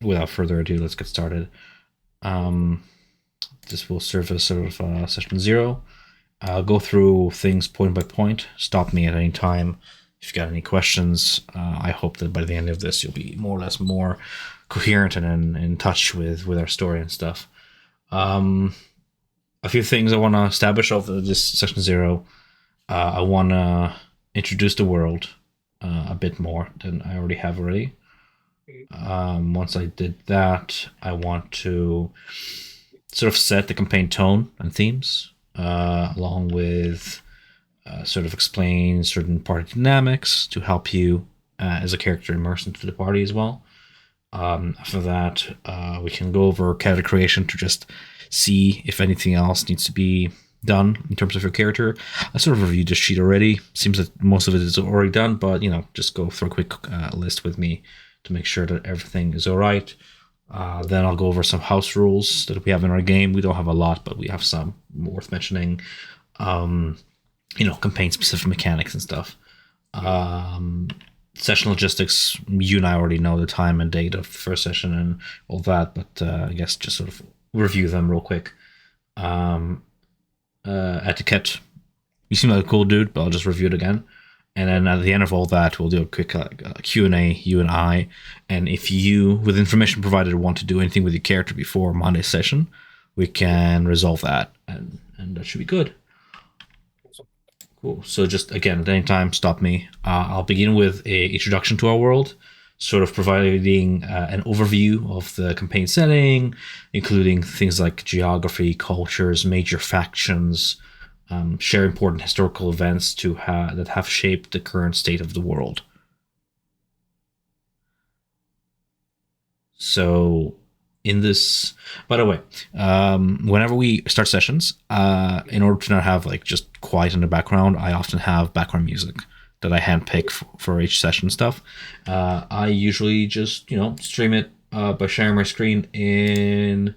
without further ado, let's get started. Um, this will serve as sort of session zero. I'll go through things point by point. Stop me at any time if you got any questions. I hope that by the end of this, you'll be more or less more coherent and in touch with our story and stuff. Um, a few things I want to establish off of this session zero. I want to introduce the world a bit more than I already have already. Once I did that, I want to sort of set the campaign tone and themes, along with sort of explain certain party dynamics to help you as a character immerse into the party as well. After that, we can go over character creation to just see if anything else needs to be done in terms of your character. I sort of reviewed this sheet already. Seems that most of it is already done, but just go through a quick list with me to make sure that everything is all right. Then I'll go over some house rules that we have in our game. We don't have a lot, but we have some worth mentioning. Campaign specific mechanics and stuff. Session logistics, you and I already know the time and date of the first session and all that, but I guess just sort of review them real quick. Etiquette. You seem like a cool dude, but I'll just review it again. And then at the end of all that, we'll do a quick Q&A, you and I. And if you, with information provided, want to do anything with your character before Monday's session, we can resolve that. And that should be good. Cool. So just, again, at any time, stop me. I'll begin with a introduction to our world, sort of providing an overview of the campaign setting, including things like geography, cultures, major factions, share important historical events that have shaped the current state of the world. So, in this, by the way, whenever we start sessions, in order to not have just quiet in the background, I often have background music that I handpick for each session stuff. I usually just stream it by sharing my screen in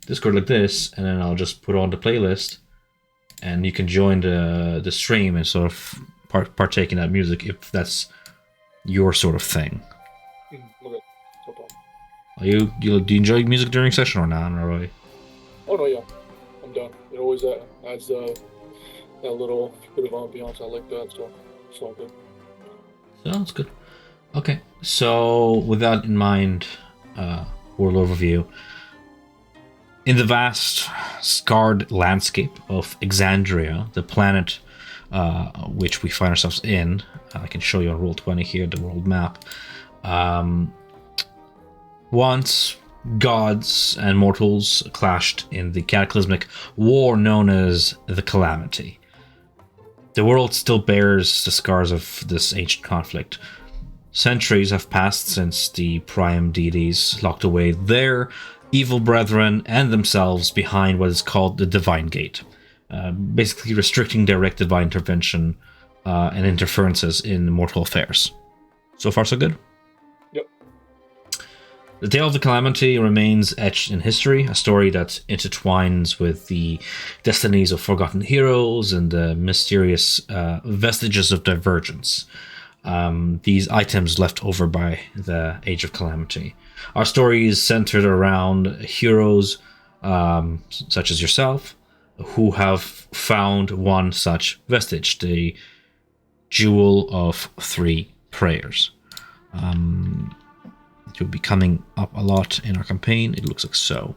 Discord like this, and then I'll just put on the playlist, and you can join the stream and sort of partake in that music if that's your sort of thing. Okay, no problem. Do you enjoy music during session or not? Not really. Oh no, yeah, I'm done. It always adds that little bit of ambiance. I like that, so it's all good. Sounds good. Okay, so with that in mind, world overview. In the vast, scarred landscape of Exandria, the planet which we find ourselves in, I can show you on Roll20 here, the world map. Once, gods and mortals clashed in the cataclysmic war known as the Calamity. The world still bears the scars of this ancient conflict. Centuries have passed since the prime deities locked away their evil brethren and themselves behind what is called the Divine Gate, basically restricting direct divine intervention and interferences in mortal affairs. So far, so good? Yep. The tale of the Calamity remains etched in history, a story that intertwines with the destinies of forgotten heroes and the mysterious vestiges of divergence. These items left over by the Age of Calamity. Our story is centered around heroes such as yourself, who have found one such vestige, the Jewel of Three Prayers. It will be coming up a lot in our campaign. It looks like so,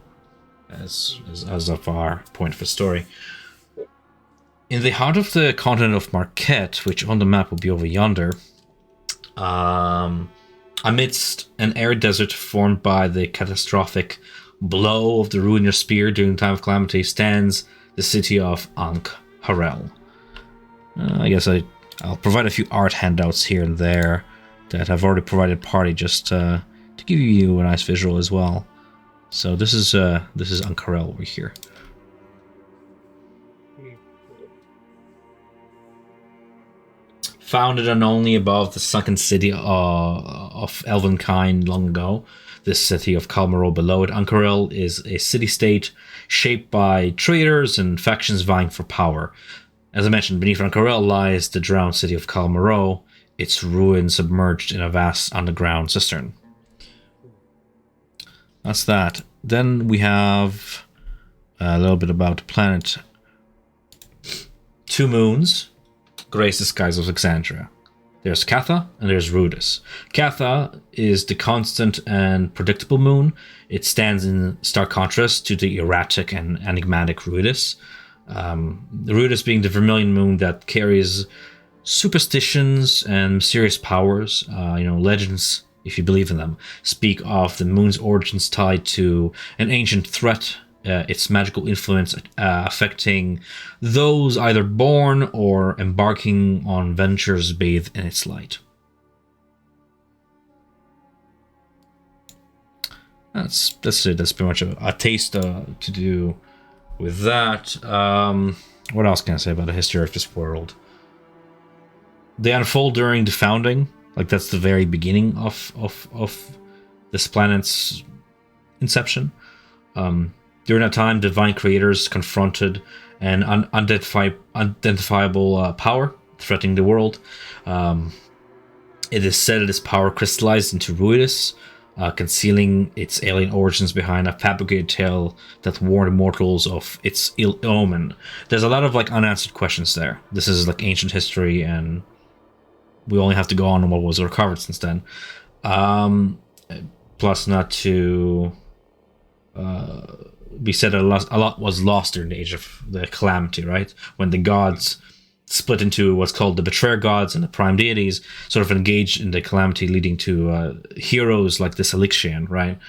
as of our point of the story. In the heart of the continent of Marquette, which on the map will be over yonder, amidst an arid desert formed by the catastrophic blow of the Ruiner Spear during the time of Calamity, stands the city of Ankh-Harel. I guess I'll provide a few art handouts here and there that I've already provided party just to give you a nice visual as well. So this is Ankh-Harel over here. Founded and only above the sunken city of Elvenkind long ago, this city of Kalmaro below it, Ankh-Harel is a city-state shaped by traitors and factions vying for power. As I mentioned, beneath Ankh-Harel lies the drowned city of Kalmaro, its ruins submerged in a vast underground cistern. that's that. Then we have a little bit about the planet. 2 moons grace the skies of Alexandria. There's Catha and there's Rudis. Catha is the constant and predictable moon. It stands in stark contrast to the erratic and enigmatic Rudis. Rudis being the vermilion moon that carries superstitions and mysterious powers. Legends, if you believe in them, speak of the moon's origins tied to an ancient threat, its magical influence affecting those either born or embarking on ventures bathed in its light. That's it. That's pretty much a taste to do with that. What else can I say about the history of this world? They unfold during the founding. Like, that's the very beginning of this planet's inception. During that time, divine creators confronted an unidentifiable power threatening the world. It is said that this power crystallized into Ruidus, concealing its alien origins behind a fabricated tale that warned mortals of its ill omen. There's a lot of unanswered questions there. This is ancient history, and we only have to go on what was recovered since then. Plus, not to be said that a lot was lost during the age of the calamity, right? When the gods split into what's called the betrayer gods and the prime deities, sort of engaged in the calamity, leading to heroes like this Elixian, right?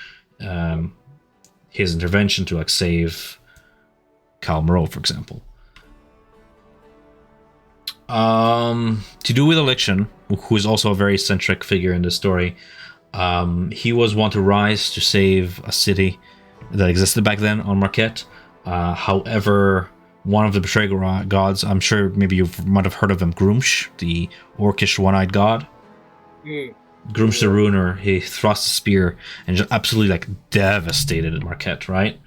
His intervention to save Khal Moreau, for example. To do with Elixian, who is also a very eccentric figure in this story, he was one to rise to save a city that existed back then on Marquette. However, one of the betrayer gods, I'm sure maybe you might have heard of him, Grumsh, the orcish one-eyed god. Grumsh the Ruiner, he thrust a spear and just absolutely devastated Marquette, right?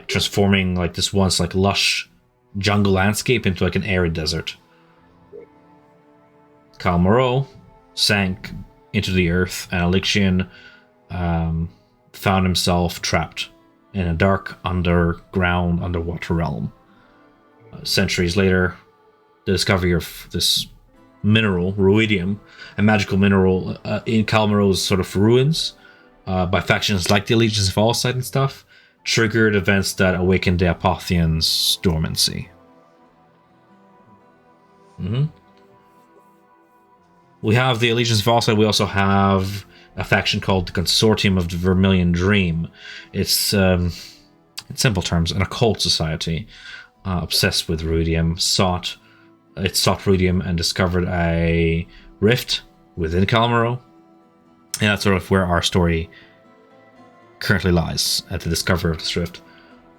Transforming this once lush jungle landscape into an arid desert. Khal Moreau sank into the earth, and Elixian found himself trapped in a dark underwater realm. Centuries later, the discovery of this mineral, ruidium, a magical mineral in Khal Moreau's sort of ruins, by factions like the Allegiance of Allsight and stuff, triggered events that awakened the Apotheon's dormancy. We have the Allegiance of Allsight. We also have a faction called the Consortium of the Vermilion Dream. It's, in simple terms, an occult society obsessed with ruidium. It sought ruidium and discovered a rift within Khal Moreau. And that's sort of where our story currently lies, at the discovery of this rift.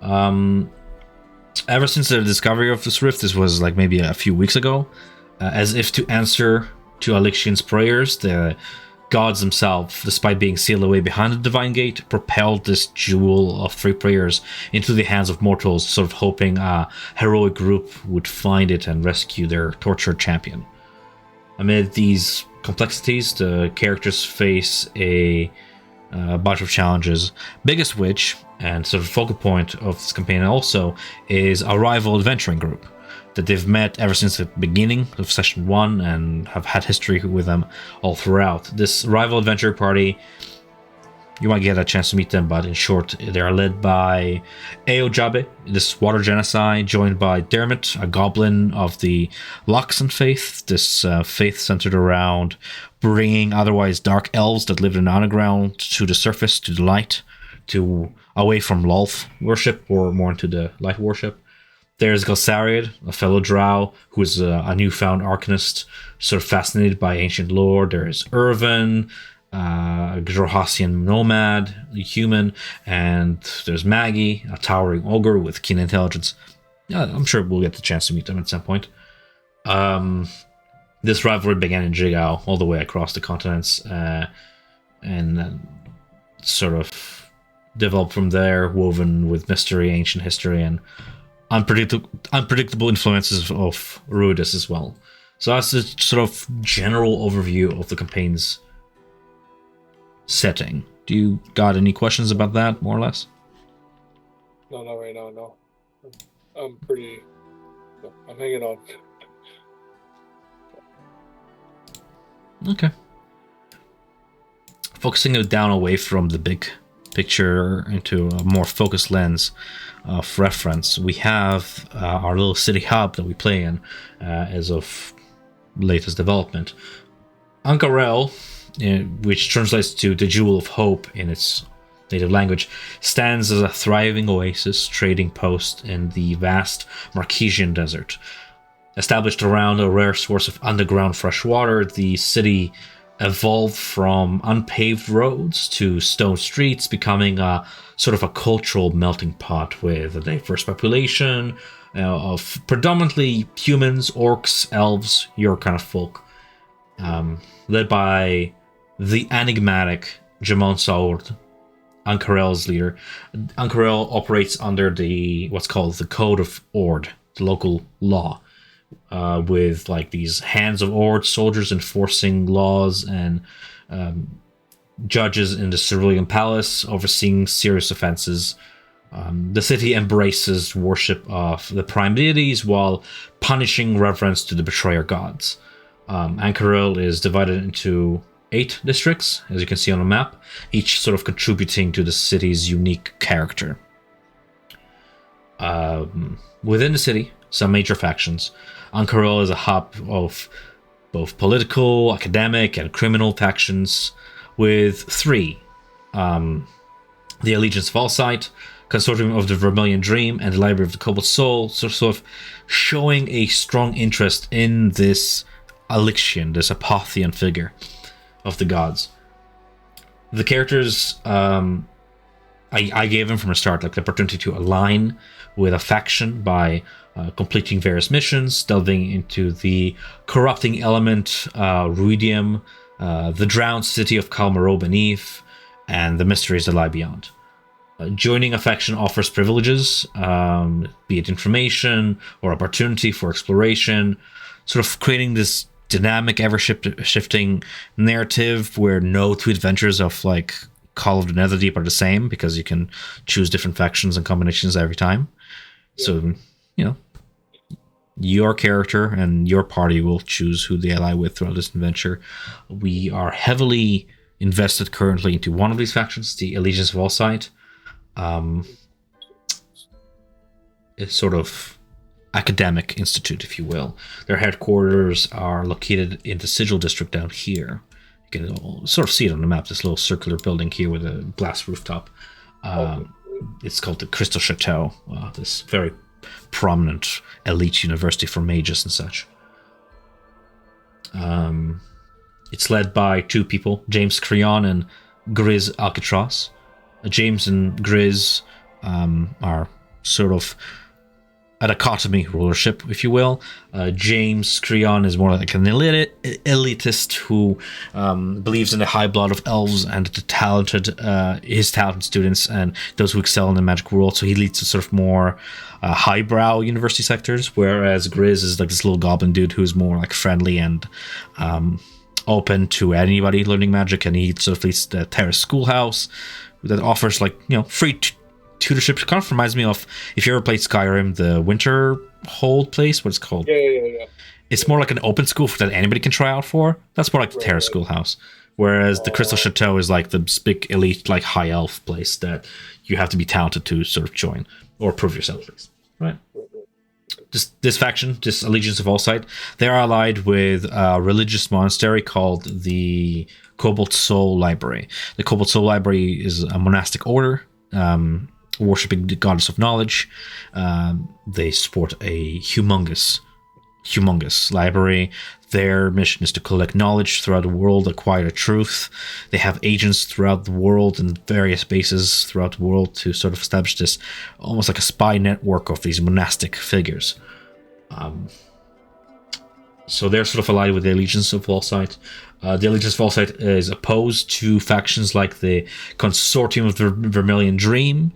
Ever since the discovery of this rift, this was maybe a few weeks ago, as if to answer to Elixian's prayers, the gods themselves, despite being sealed away behind the Divine Gate, propelled this jewel of 3 prayers into the hands of mortals, sort of hoping a heroic group would find it and rescue their tortured champion. Amid these complexities, the characters face a bunch of challenges, biggest which, and sort of focal point of this campaign also, is a rival adventuring group that they've met ever since the beginning of Session 1 and have had history with them all throughout. This rival adventure party, you might get a chance to meet them, but in short, they are led by Aojabe, this water genocide, joined by Dermot, a goblin of the Loxan faith, this faith centered around bringing otherwise dark elves that lived in the underground to the surface, to the light, away from Lolth worship, or more into the light worship. There's Gelsariad, a fellow drow who is a newfound arcanist, sort of fascinated by ancient lore. There's Irvin, a Jorhassian nomad, a human, and there's Maggie, a towering ogre with keen intelligence. I'm sure we'll get the chance to meet them at some point. This rivalry began in Jigao, all the way across the continents, and sort of developed from there, woven with mystery, ancient history, and unpredictable influences of Ruidus as well. So that's a sort of general overview of the campaign's setting. Do you got any questions about that, more or less? No, not right now. No, I'm pretty. No, I'm hanging on. Okay. Focusing it down away from the big picture into a more focused lens of reference, we have our little city hub that we play in as of latest development. Ankarel, which translates to the Jewel of Hope in its native language, stands as a thriving oasis trading post in the vast Marquesian desert. Established around a rare source of underground fresh water, the city evolved from unpaved roads to stone streets, becoming a sort of a cultural melting pot with a diverse population of predominantly humans, orcs, elves, your kind of folk, led by the enigmatic Jamon Saord, Ankarel's leader. Ankarel operates under the what's called the Code of Ord, the local law, with like these hands of Ord soldiers enforcing laws and judges in the Cerulean Palace overseeing serious offenses. The city embraces worship of the prime deities while punishing reverence to the betrayer gods. Ankarel is divided into 8 districts, as you can see on the map, each sort of contributing to the city's unique character. Within the city, some major factions. Ankarel is a hub of both political, academic, and criminal factions, with 3. The Allegiance of Allsight, Consortium of the Vermilion Dream, and the Library of the Cobalt Soul, sort of showing a strong interest in this Elixian, this Apotheon figure of the gods. The characters I gave them from the start, like the opportunity to align with a faction by completing various missions, delving into the corrupting element, Ruidium, the drowned city of Kalmaro beneath, and the mysteries that lie beyond. Joining a faction offers privileges, be it information or opportunity for exploration, sort of creating this dynamic, ever-shifting narrative where no 2 adventures of like Call of the Netherdeep are the same, because you can choose different factions and combinations every time. Yeah. So, your character and your party will choose who they ally with throughout this adventure. We are heavily invested currently into one of these factions, the Allegiance of Allsight. It's sort of academic institute, if you will. Their headquarters are located in the Sigil district down here. You can sort of see it on the map, this little circular building here with a glass rooftop. It's called the Crystal Chateau, this very prominent elite university for mages and such. It's led by 2 people, James Creon and Grizz Alcatraz. James and Grizz are sort of a dichotomy rulership, if you will. James Creon is more like an elitist who believes in the high blood of elves and his talented students and those who excel in the magic world. So he leads to sort of more highbrow university sectors, whereas Grizz is like this little goblin dude who's more like friendly and open to anybody learning magic, and he sort of leads the Terrace Schoolhouse that offers like free tutorship. It kind of reminds me of, if you ever played Skyrim, the Winter Hold place, what it's called. Yeah. It's more like an open school that anybody can try out for. That's more like the Terrace Schoolhouse. Whereas the Crystal Chateau is like the big elite, like high elf place that you have to be talented to sort of join or prove yourself, at least. Right? This faction, this Allegiance of Allsight, they're allied with a religious monastery called the Cobalt Soul Library. The Cobalt Soul Library is a monastic order, worshipping the goddess of knowledge. They support a humongous library. Their mission is to collect knowledge throughout the world, acquire truth. They have agents throughout the world and various bases throughout the world to sort of establish this almost like a spy network of these monastic figures. So they're sort of allied with the Allegiance of Allsight. The Allegiance of Allsight is opposed to factions like the Consortium of the Vermilion Dream,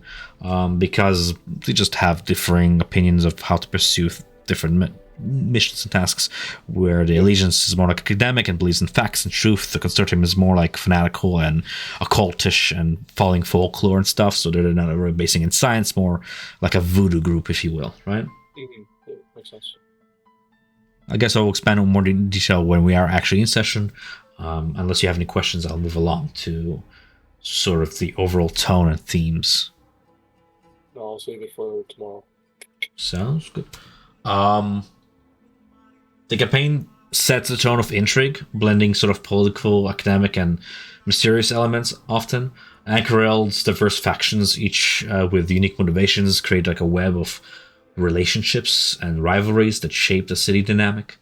because they just have differing opinions of how to pursue different missions and tasks, where the allegiance is more like academic and believes in facts and truth. The consortium is more like fanatical and occultish and following folklore and stuff, so they're not really basing in science, more like a voodoo group, if you will, right? Yeah, makes sense. I guess I'll expand on more detail when we are actually in session. Unless you have any questions, I'll move along to sort of the overall tone and themes. No, I'll save it for tomorrow. Sounds good. The campaign sets a tone of intrigue, blending sort of political, academic, and mysterious elements often. Anchorel's diverse factions, each with unique motivations, create like a web of relationships and rivalries that shape the city dynamic.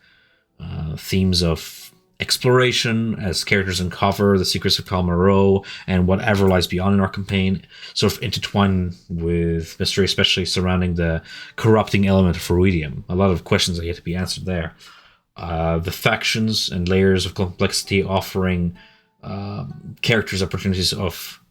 Themes of exploration as characters uncover the secrets of Kalmaro and whatever lies beyond in our campaign sort of intertwine with mystery, especially surrounding the corrupting element of Viridium. A lot of questions are yet to be answered there. The factions and layers of complexity offering characters opportunities of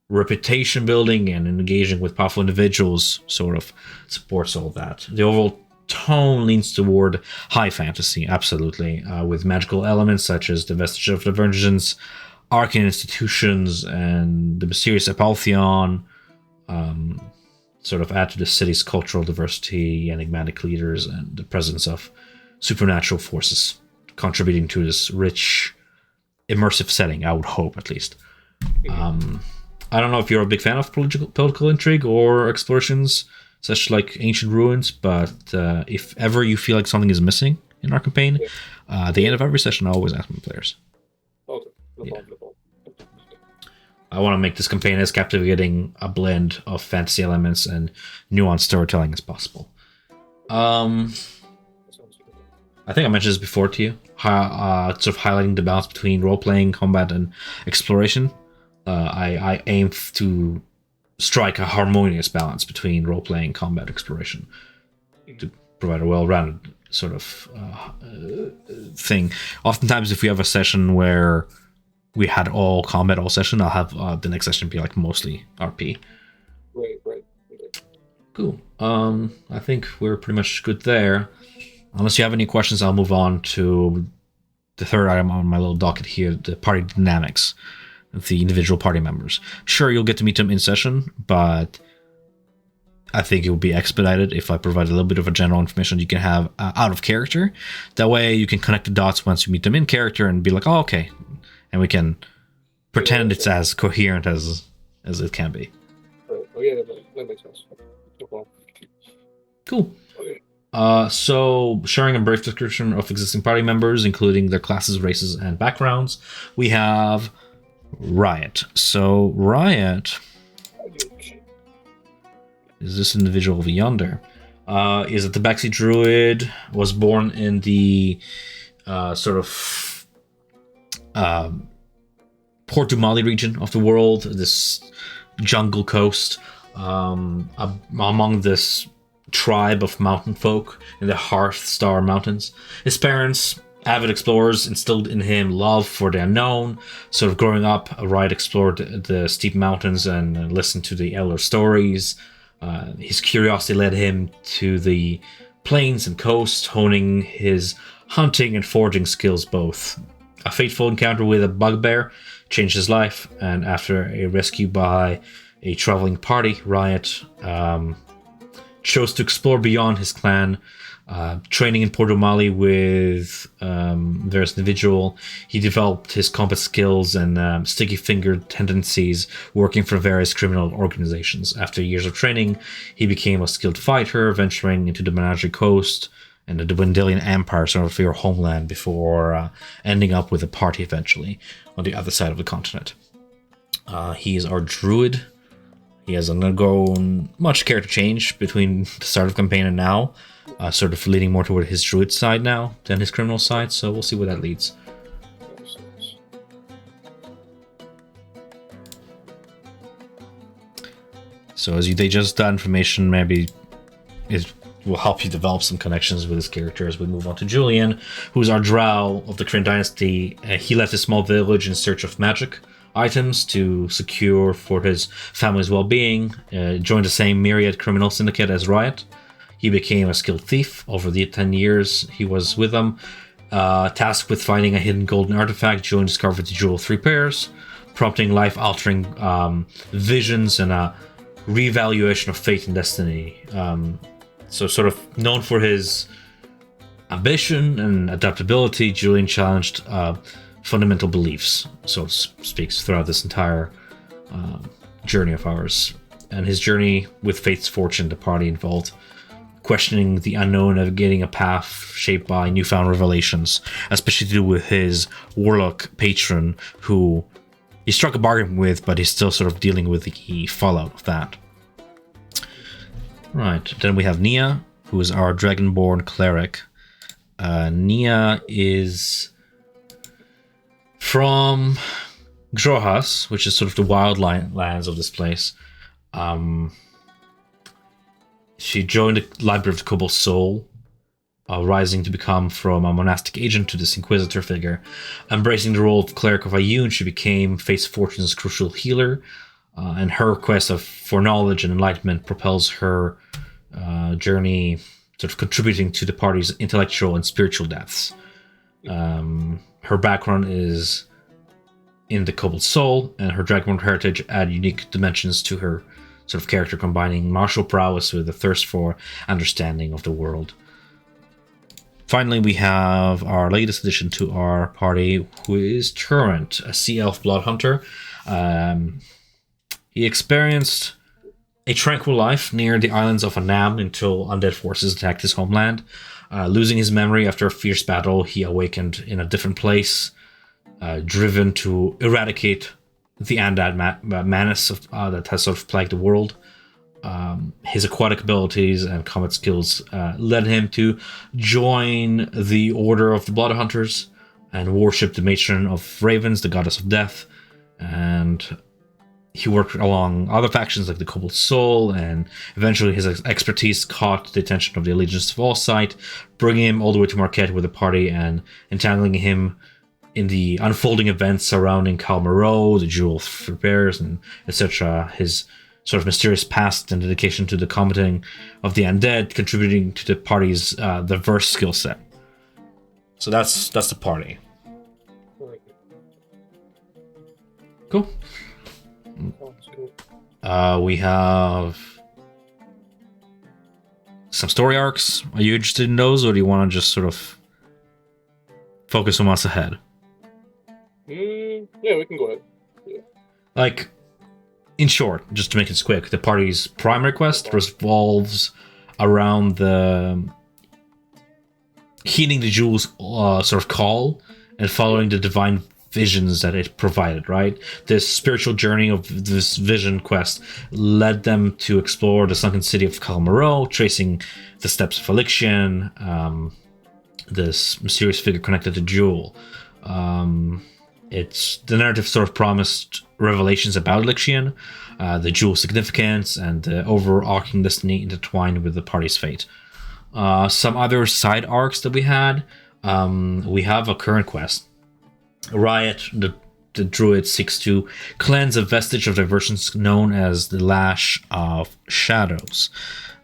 reputation building and engaging with powerful individuals sort of supports all that. The overall tone leans toward high fantasy, absolutely, with magical elements such as the vestige of the Virgins, arcane institutions, and the mysterious Apotheon sort of add to the city's cultural diversity, enigmatic leaders, and the presence of supernatural forces, contributing to this rich, immersive setting, I would hope, at least. I don't know if you're a big fan of political intrigue or explorations, such like ancient ruins, but if ever you feel like something is missing in our campaign, at the end of every session, I always ask my players. Okay, no problem. I want to make this campaign as captivating a blend of fantasy elements and nuanced storytelling as possible. I think I mentioned this before to you, sort of highlighting the balance between role-playing, combat, and exploration. I aim to strike a harmonious balance between role-playing, combat, exploration to provide a well-rounded sort of thing. Oftentimes, if we have a session where we had all combat all session, I'll have the next session be like mostly RP. Right. Cool. I think we're pretty much good there. Unless you have any questions, I'll move on to the third item on my little docket here, the party dynamics of the individual party members. Sure, you'll get to meet them in session, but I think it will be expedited if I provide a little bit of a general information you can have out of character. That way you can connect the dots once you meet them in character and be like, oh, okay. And we can pretend it's as coherent as it can be. Right. Oh, yeah, that makes sense. No problem. Cool. Okay. So, sharing a brief description of existing party members, including their classes, races, and backgrounds, we have Riot. So, Riot is this individual over yonder. Is a Tabaxi druid, was born in the sort of Port Dumali region of the world, this jungle coast, among this tribe of mountain folk in the Hearthstar Mountains. His parents, avid explorers, instilled in him love for the unknown. Sort of growing up, Riot explored the steep mountains and listened to the elder stories. His curiosity led him to the plains and coast, honing his hunting and foraging skills both. A fateful encounter with a bugbear changed his life, and after a rescue by a traveling party, Riot chose to explore beyond his clan. Training in Port O'Malley with various individuals, he developed his combat skills and sticky-fingered tendencies working for various criminal organizations. After years of training, he became a skilled fighter, venturing into the Menagerie Coast and the Dwendalian Empire, sort of your homeland, before ending up with a party eventually on the other side of the continent. He is our druid. He has undergone much character change between the start of campaign and now, sort of leaning more toward his druid side now than his criminal side, so we'll see where that leads. So as you digest that information, maybe it will help you develop some connections with his character as we move on to Julian, who's our drow of the Kryn dynasty. He left a small village in search of magic items to secure for his family's well-being, joined the same myriad criminal syndicate as Riot. he became a skilled thief over the 10 years he was with them. Tasked with finding a hidden golden artifact, Julian discovered the Jewel of Three Pairs, prompting life-altering visions and a reevaluation of fate and destiny. So sort of known for his ambition and adaptability, Julian challenged fundamental beliefs, so to speak, throughout this entire journey of ours. And his journey with fate's fortune, the party involved questioning the unknown, navigating a path shaped by newfound revelations, especially to do with his warlock patron, who he struck a bargain with, but he's still sort of dealing with the fallout of that. Right, then we have Nia, who is our dragonborn cleric. Nia is from Grohas, which is sort of the wild lands of this place. She joined the Library of the Cobalt Soul, rising to become from a monastic agent to this inquisitor figure. Embracing the role of cleric of Ayun, she became Fate's Fortune's crucial healer, and her quest for knowledge and enlightenment propels her journey, sort of contributing to the party's intellectual and spiritual depths. Her background is in the Cobalt Soul, and her dragonborn heritage add unique dimensions to her sort of character, combining martial prowess with a thirst for understanding of the world. Finally, we have our latest addition to our party, who is Turrent, a sea elf blood hunter. He experienced a tranquil life near the islands of Annam until undead forces attacked his homeland. Losing his memory after a fierce battle, he awakened in a different place, driven to eradicate the undead menace that has sort of plagued the world. His aquatic abilities and combat skills led him to join the Order of the Blood Hunters and worship the matron of ravens, the goddess of death. And he worked along other factions like the Cobalt Soul, and eventually his expertise caught the attention of the Allegiance of Allsight, bringing him all the way to Marquette with the party and entangling him in the unfolding events surrounding Khal Moreau, the Jewel of Three Pairs, and etc. His sort of mysterious past and dedication to the combating of the undead, contributing to the party's diverse skill set. So that's the party. Cool. We have some story arcs. Are you interested in those, or do you want to just sort of focus on what's ahead? Yeah, we can go ahead. Yeah. Like, in short, just to make it quick, the party's primary quest revolves around the heeding the jewel's sort of call and following the divine visions that it provided, right? This spiritual journey of this vision quest led them to explore the sunken city of Khal Moreau, tracing the steps of Elixion, this mysterious figure connected to Jewel. It's the narrative sort of promised revelations about Elixion, the Jewel's significance, and the overarching destiny intertwined with the party's fate. Some other side arcs that we had, we have a current quest. Riot, the druid, seeks to cleanse a vestige of diversions known as the Lash of Shadows.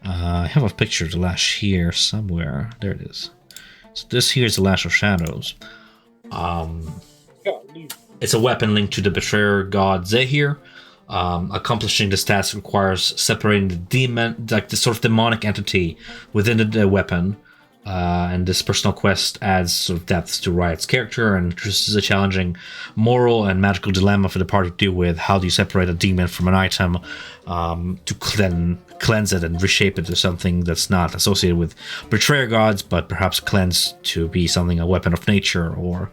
I have a picture of the lash here somewhere. There it is. So this here is the Lash of Shadows. It's a weapon linked to the betrayer god Zahir. Accomplishing this task requires separating the demon, like the sort of demonic entity within the weapon. And this personal quest adds sort of depth to Riot's character, and this is a challenging moral and magical dilemma for the party to deal with. How do you separate a demon from an item to cleanse it and reshape it to something that's not associated with betrayer gods, but perhaps cleansed to be something, a weapon of nature, or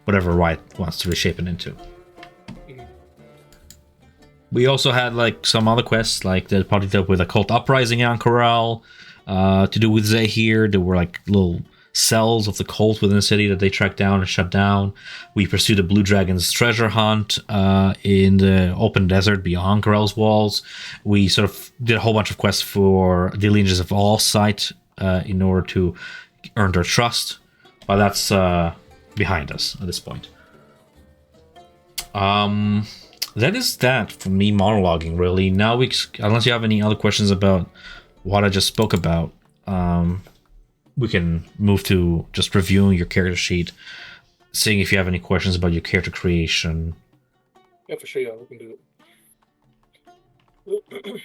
whatever Riot wants to reshape it into. We also had like some other quests, like the party dealt with a cult uprising in Corral, to do with Zahir. There were like little cells of the cult within the city that they tracked down and shut down. We pursued the Blue Dragon's treasure hunt in the open desert beyond Corral's walls. We sort of did a whole bunch of quests for the Allegiance of Allsight in order to earn their trust. But that's behind us at this point. That is that for me monologuing, really. Now unless you have any other questions about what I just spoke about, we can move to just reviewing your character sheet, seeing if you have any questions about your character creation. Yeah, for sure. Yeah, we can do it.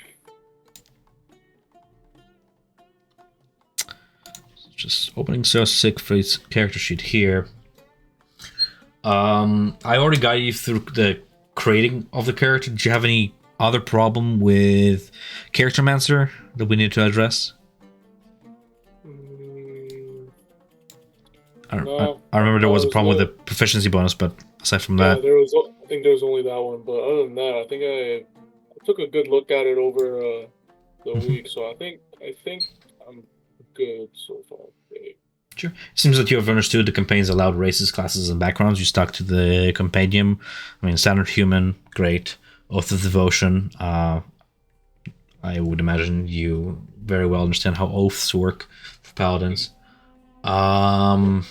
Just opening Siegfried's character sheet here. I already guided you through the creating of the character. Did you have any other problem with Charactermancer that we need to address? No, I remember there was a there's problem with no. the proficiency bonus, but aside from Yeah, that, there was. I think there was only that one, but other than that, I think I took a good look at it over the week, so I think I'm good so far. Okay. sure. It seems that you have understood the campaign's allowed races, classes, and backgrounds. You stuck to the compendium. I mean, standard human, great. Oath of devotion. I would imagine you very well understand how oaths work for paladins. Trying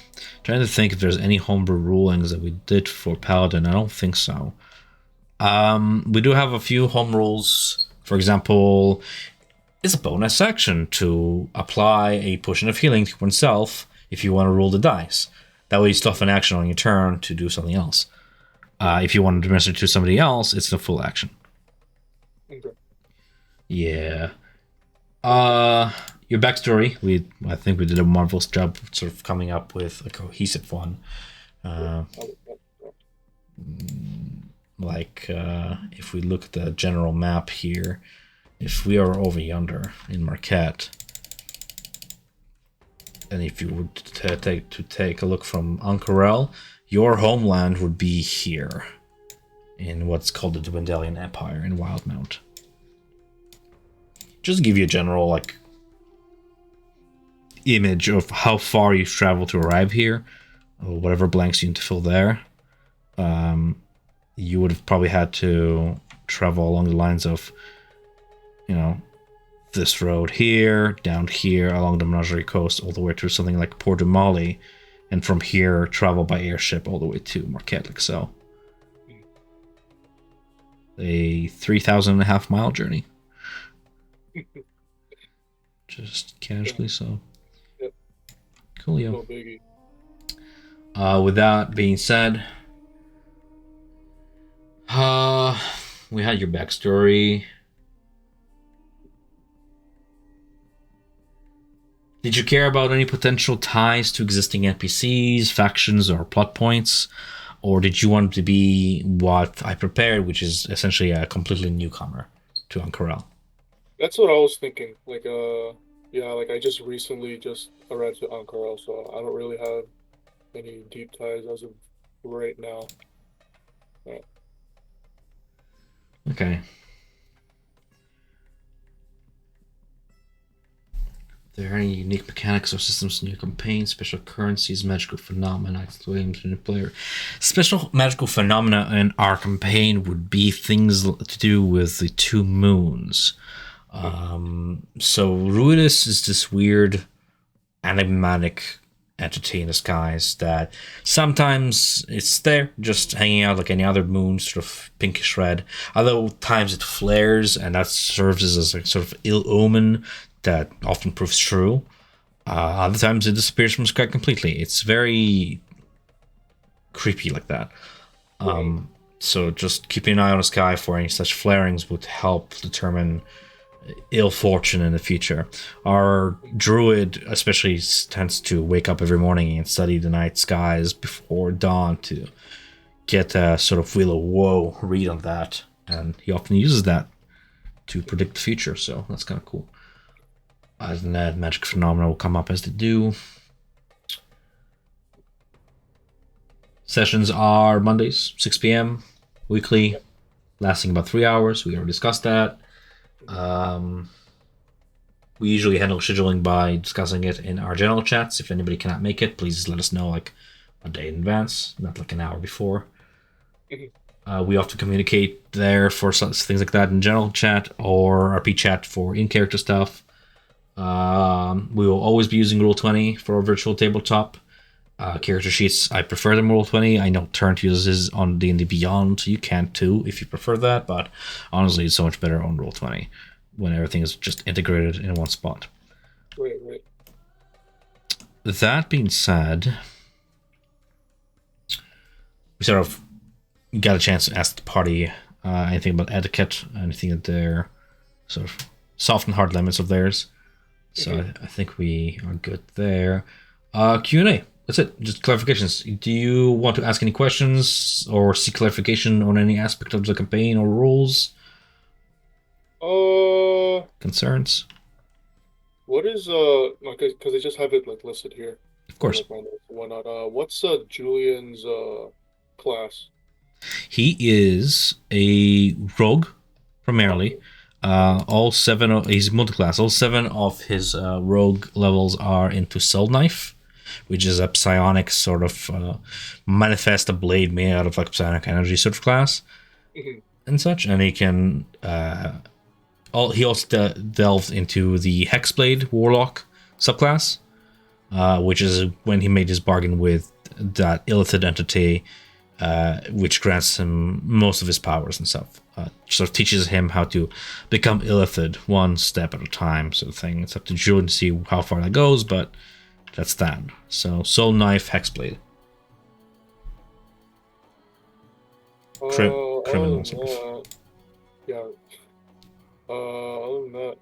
to think if there's any homebrew rulings that we did for paladin. I don't think so. We do have a few home rules. For example, it's a bonus action to apply a potion of healing to oneself if you want to roll the dice. That way you still have an action on your turn to do something else. If you want to administer it to somebody else, it's a full action. Okay. Yeah. Your backstory, I think we did a marvelous job sort of coming up with a cohesive one. If we look at the general map here, if we are over yonder in Marquette, and if you would take a look from Ankarel, your homeland would be here in what's called the Dwendalian Empire in Wildmount. Just to give you a general image of how far you've traveled to arrive here, or whatever blanks you need to fill there. You would have probably had to travel along the lines of, this road here, down here, along the Menagerie coast, all the way to something like Port de Mali, and from here travel by airship all the way to Marquette, like so. A 3,500 mile journey. Just casually, so. Yep. Coolio. No biggie. With that being said, we had your backstory. Did you care about any potential ties to existing NPCs, factions, or plot points? Or did you want it to be what I prepared, which is essentially a completely newcomer to Ankarel? That's what I was thinking. Yeah, I just recently just arrived to Ankara, so I don't really have any deep ties as of right now. Yeah. Okay. Are there any unique mechanics or systems in your campaign? Special currencies, magical phenomena, excluding the player. Special magical phenomena in our campaign would be things to do with the two moons. So Ruidus is this weird enigmatic entity in the skies that sometimes it's there just hanging out like any other moon, sort of pinkish red. Other times it flares, and that serves as a sort of ill omen that often proves true. Other times it disappears from the sky completely. It's very creepy like that. So just keeping an eye on the sky for any such flarings would help determine ill fortune in the future. Our druid especially tends to wake up every morning and study the night skies before dawn to get a sort of wheel of woe read on that, and he often uses that to predict the future, so that's kind of cool. Other than that, magic phenomena will come up as they do. Sessions are Mondays, 6 p.m. weekly, lasting about 3 hours. We already discussed that. We usually handle scheduling by discussing it in our general chats. If anybody cannot make it, please let us know a day in advance, not like an hour before. We often communicate there for things like that in general chat or RP chat for in-character stuff. We will always be using Roll20 for our virtual tabletop. Character sheets, I prefer them Roll20. I know Turnt uses on D&D Beyond. You can too if you prefer that, but honestly, it's so much better on Roll20 when everything is just integrated in one spot. Right, right. That being said, we sort of got a chance to ask the party anything about etiquette, anything that they're sort of soft and hard limits of theirs. So Hmm. I think we are good there. Q&A. That's it. Just clarifications. Do you want to ask any questions or seek clarification on any aspect of the campaign or rules, Uh, concerns? what is because I just have it like listed here Of in course. like my notes and whatnot. What's Julian's class? He is a rogue, primarily. Okay. Hmm. All seven of he's multi-class. All seven of his rogue levels are into Soul Knife, which is a psionic sort of manifest a blade made out of like psionic energy sort of class Hmm. and such. And he can he also delves into the Hexblade Warlock subclass, which is when he made his bargain with that illithid entity, which grants him most of his powers and stuff. Sort of teaches him how to become illithid one step at a time, sort of thing. It's up to Julian to see how far that goes, but that's that. So, Soul Knife, Hexblade, Other criminal than sort of. that, yeah. Other than that,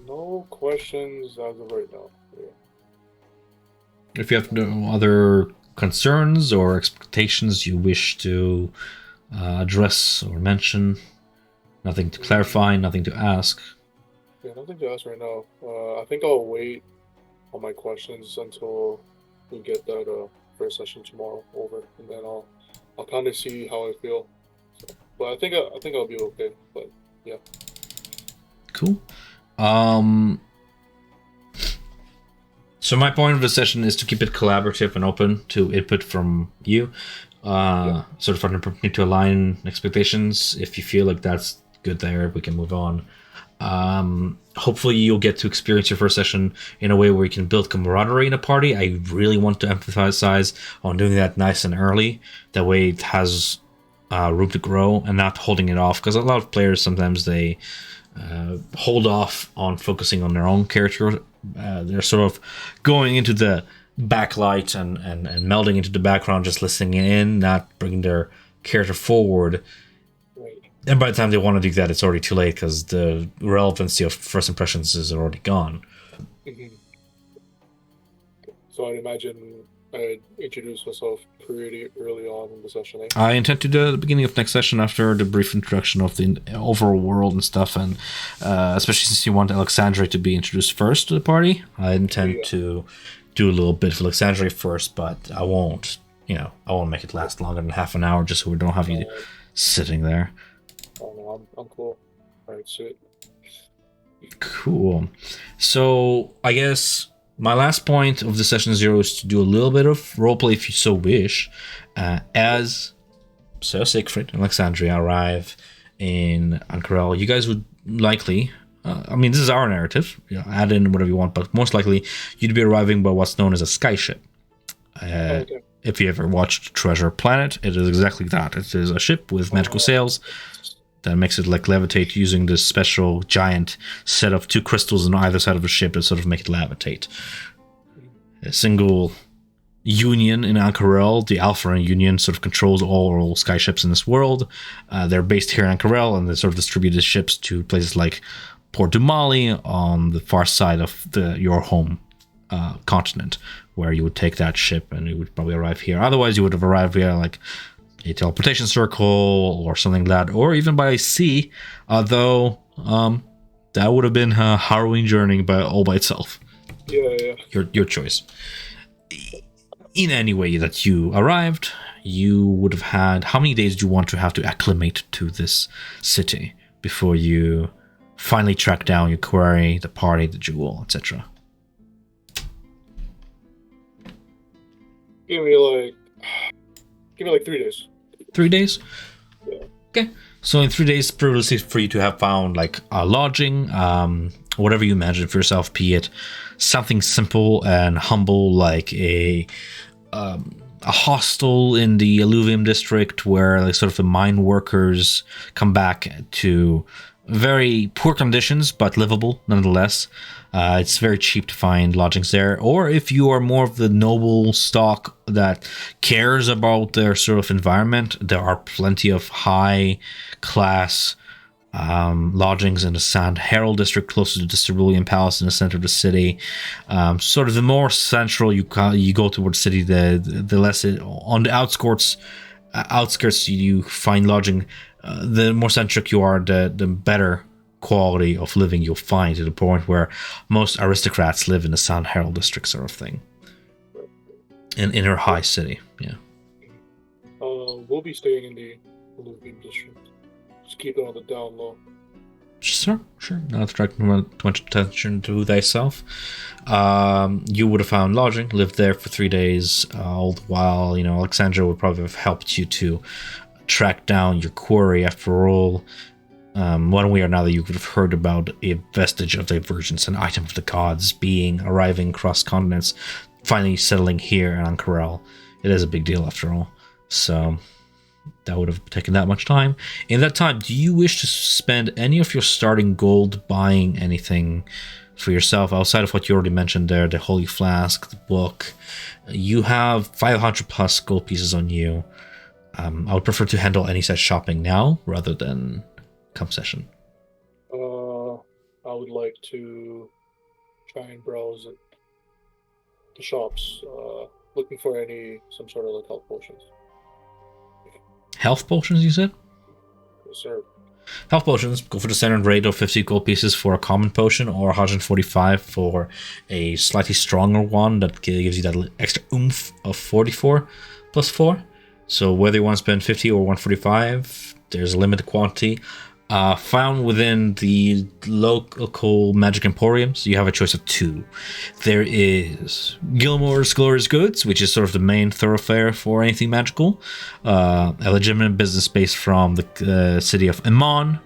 no questions as of right now. Yeah. If you have no other concerns or expectations you wish to address or mention, nothing to clarify, Mm, nothing to ask. yeah, nothing to ask right now. I think I'll wait on my questions until we get that first session tomorrow over, and then I'll kind of see how I feel. So, but I think I'll be okay. But yeah, Cool. Um, so my point of the session is to keep it collaborative and open to input from you. yeah, Sort of for me to align expectations. If you feel like that's good there, we can move on. Hopefully you'll get to experience your first session in a way where you can build camaraderie in a party. I really want to emphasize on doing that nice and early. That way it has room to grow and not holding it off, because a lot of players sometimes they hold off on focusing on their own character. They're sort of going into the backlight and melding into the background, just listening in, not bringing their character forward. right. And by the time they want to do that, it's already too late because the relevancy of first impressions is already gone. Hmm. So I'd imagine I'd introduce myself pretty early on in the session, eh? I intend to do the beginning of next session after the brief introduction of the overall world and stuff, and especially since you want Alexandria to be introduced first to the party, I intend Yeah. to do a little bit of Alexandria first, but I won't, I won't make it last longer than half an hour just so we don't have you Um, sitting there. I don't know. I'm cool. All right, sweet. Cool. So I guess my last point of the session zero is to do a little bit of roleplay if you so wish, Yeah. as Sir Siegfried and Alexandria arrive in Ankarel. You guys would likely, I mean, this is our narrative. Add in whatever you want, but most likely you'd be arriving by what's known as a skyship. Oh, Uh, okay. if you ever watched Treasure Planet, it is exactly that. It is a ship with magical Uh, sails that makes it like levitate using this special giant set of two crystals on either side of the ship that sort of make it levitate. A single union in Ankarel, the Alpha Union, sort of controls all skyships in this world. They're based here in Ankarel, and they sort of distribute the ships to places like Port Dumali on the far side of your home continent, where you would take that ship and you would probably arrive here. Otherwise, you would have arrived via like a teleportation circle or something like that, or even by sea. Although that would have been a harrowing journey all by itself. yeah, yeah. Your choice. In any way that you arrived, you would have had, how many days do you want to have to acclimate to this city before you finally track down your quarry, the party, the jewel, etc.? Give me like, give me like 3 days. 3 days. Yeah. Okay, so in 3 days, previously for you to have found like a lodging, whatever you imagine for yourself, be it something simple and humble like a hostel in the alluvium district where like sort of the mine workers come back to Very poor conditions, but livable nonetheless. It's very cheap to find lodgings there. Or if you are more of the noble stock that cares about their sort of environment, there are plenty of high class lodgings in the Sand Herald district, close to the Cerulean Palace in the center of the city. Sort of the more central you go towards the city, the less on the outskirts you find lodging. The more centric you are, the better quality of living you'll find, to the point where most aristocrats live in the Sand Herald district, sort of thing, in inner high city. Yeah. We'll be staying in the Netherdeep district. Just keep it on the down low. Sure, sure. Not attracting too much attention to thyself. You would have found lodging, lived there for 3 days, all the while, Alexandra would probably have helped you to track down your quarry. After all, one way or another, you could have heard about a vestige of divergence, an item of the gods arriving across continents, finally settling here in Ankarel. It is a big deal after all. So that would have taken that much time. In that time, do you wish to spend any of your starting gold buying anything for yourself outside of what you already mentioned there, the holy flask, the book? You have 500 plus gold pieces on you. I would prefer to handle any such shopping now rather than come session. I would like to try and browse at the shops, looking for some sort of like health potions. Health potions, you said? Yes, sir. Health potions, go for the standard rate of 50 gold pieces for a common potion, or 145 for a slightly stronger one that gives you that extra oomph of 44 plus 4. So whether you want to spend 50 or 145, there's a limited quantity. Found within the local magic emporiums, you have a choice of 2. There is Gilmore's Glorious Goods, which is sort of the main thoroughfare for anything magical. A legitimate business based from the city of Iman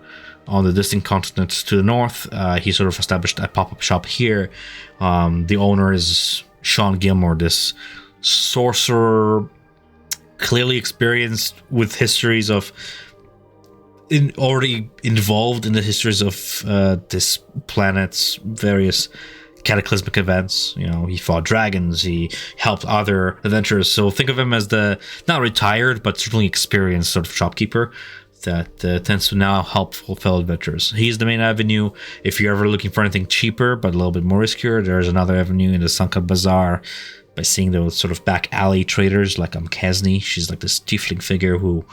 on the distant continent to the north. He sort of established a pop-up shop here. The owner is Sean Gilmore, this sorcerer, clearly experienced with histories of already involved in the histories of this planet's various cataclysmic events. He fought dragons, he helped other adventurers. So think of him as the not retired, but certainly experienced sort of shopkeeper that tends to now help fellow adventurers. He's the main avenue. If you're ever looking for anything cheaper but a little bit more riskier, there's another avenue in the Sanka Bazaar, by seeing those sort of back alley traders like Kesney. She's like this tiefling figure who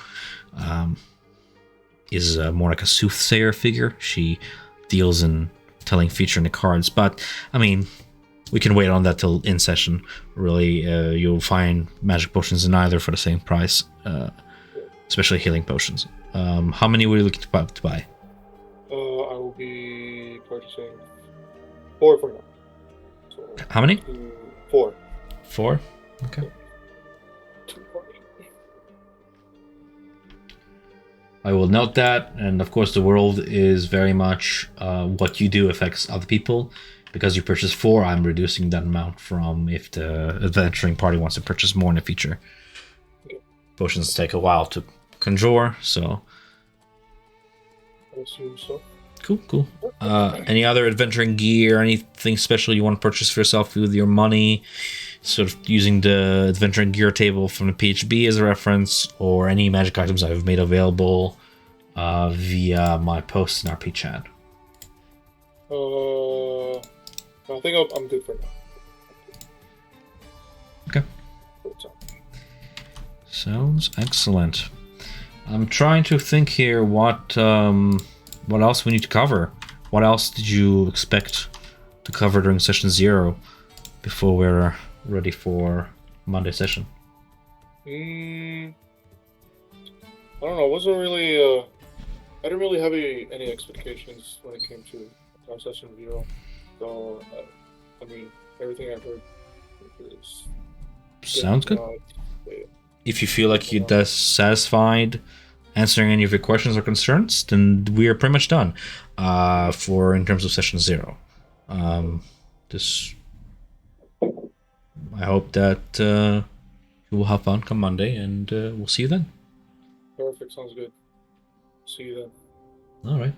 is more like a soothsayer figure. She deals in telling future in the cards. But, I mean, we can wait on that till in session. Really, you'll find magic potions in either for the same price, especially healing potions. How many were you looking to buy? I will be purchasing 4 for now. So, How many? 4. 4? Okay. 2 for me. I will note that, and of course the world is very much what you do affects other people. Because you purchase 4, I'm reducing that amount from if the adventuring party wants to purchase more in the future. Potions take a while to conjure, so... I assume so. Cool. Any other adventuring gear, anything special you want to purchase for yourself with your money? Sort of using the adventuring gear table from the PHB as a reference, or any magic items I've made available via my posts in RP chat. I think I'm good for now. Okay. Sounds excellent. I'm trying to think here what else we need to cover. What else did you expect to cover during session 0 before we're ready for Monday session? I don't know. Wasn't really. I didn't really have any expectations when it came to session 0. So, I mean, everything I heard is Sounds good. Yeah. If you feel like you're satisfied answering any of your questions or concerns, then we are pretty much done for in terms of session 0. I hope that you will have fun come Monday, and we'll see you then. Perfect. Sounds good. See you then. All right.